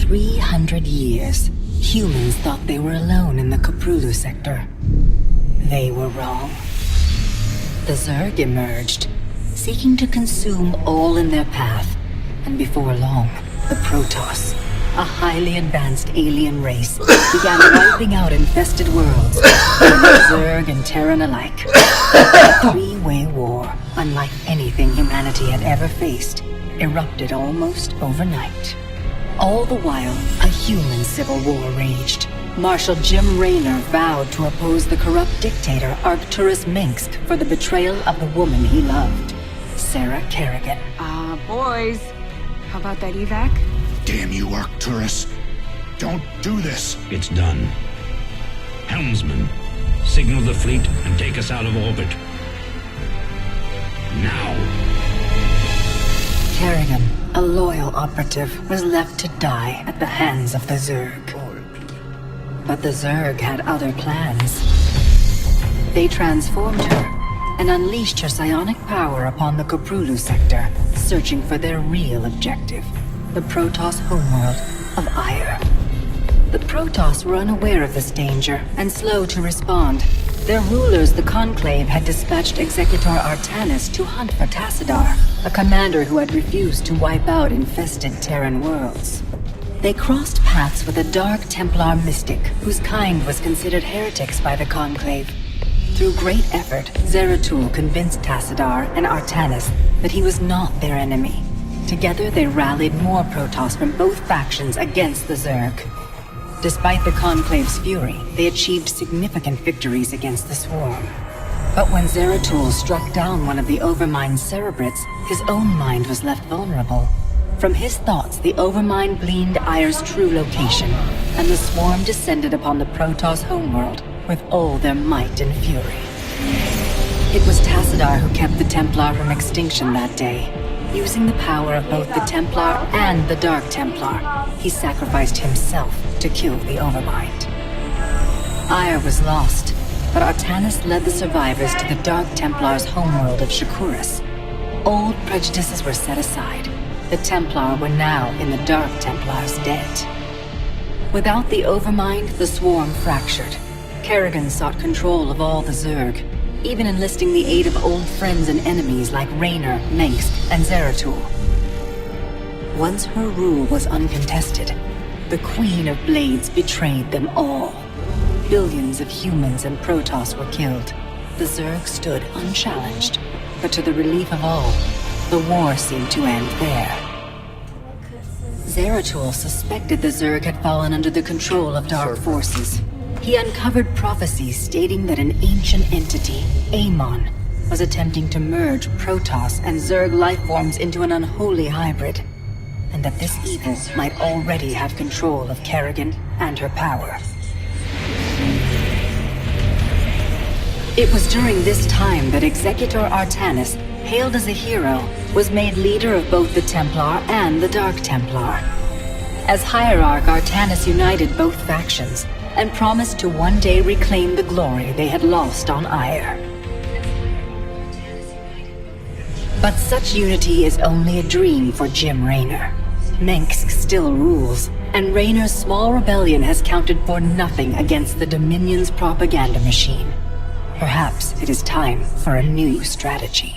300 years, humans thought they were alone in the Koprulu sector. They were wrong. The Zerg emerged, seeking to consume all in their path, and before long, the Protoss, a highly advanced alien race, began wiping out infested worlds, Zerg and Terran alike. A three-way war, unlike anything humanity had ever faced, erupted almost overnight. All the while, a human civil war raged. Marshal Jim Raynor vowed to oppose the corrupt dictator Arcturus Minsk for the betrayal of the woman he loved, Sarah Kerrigan. Boys, how about that evac? Damn you, Arcturus. Don't do this. It's done. Helmsman, signal the fleet and take us out of orbit. Now. Kerrigan, a loyal operative, was left to die at the hands of the Zerg. But the Zerg had other plans. They transformed her and unleashed her psionic power upon the Koprulu sector, searching for their real objective, the Protoss homeworld of Ire. The Protoss were unaware of this danger and slow to respond. Their rulers, the Conclave, had dispatched Executor Artanis to hunt for Tassadar, a commander who had refused to wipe out infested Terran worlds. They crossed paths with a Dark Templar mystic whose kind was considered heretics by the Conclave. Through great effort, Zeratul convinced Tassadar and Artanis that he was not their enemy. Together they rallied more Protoss from both factions against the Zerg. Despite the Conclave's fury, they achieved significant victories against the Swarm. But when Zeratul struck down one of the Overmind's Cerebrits, his own mind was left vulnerable. From his thoughts, the Overmind gleaned Ire's true location, and the Swarm descended upon the Protoss homeworld with all their might and fury. It was Tassadar who kept the Templar from extinction that day. Using the power of both the Templar and the Dark Templar, he sacrificed himself to kill the Overmind. Ire was lost, but Artanis led the survivors to the Dark Templar's homeworld of Shakuras. Old prejudices were set aside. The Templar were now in the Dark Templar's debt. Without the Overmind, the Swarm fractured. Kerrigan sought control of all the Zerg, even enlisting the aid of old friends and enemies like Raynor, Mengsk, and Zeratul. Once her rule was uncontested, the Queen of Blades betrayed them all. Billions of humans and Protoss were killed. The Zerg stood unchallenged, but to the relief of all, the war seemed to end there. Zeratul suspected the Zerg had fallen under the control of dark forces. He uncovered prophecies stating that an ancient entity, Amon, was attempting to merge Protoss and Zerg lifeforms into an unholy hybrid, and that this evil might already have control of Kerrigan and her power. It was during this time that Executor Artanis, hailed as a hero, was made leader of both the Templar and the Dark Templar. As Hierarch, Artanis united both factions and promised to one day reclaim the glory they had lost on Ire. But such unity is only a dream for Jim Raynor. Mengsk still rules, and Raynor's small rebellion has counted for nothing against the Dominion's propaganda machine. Perhaps it is time for a new strategy.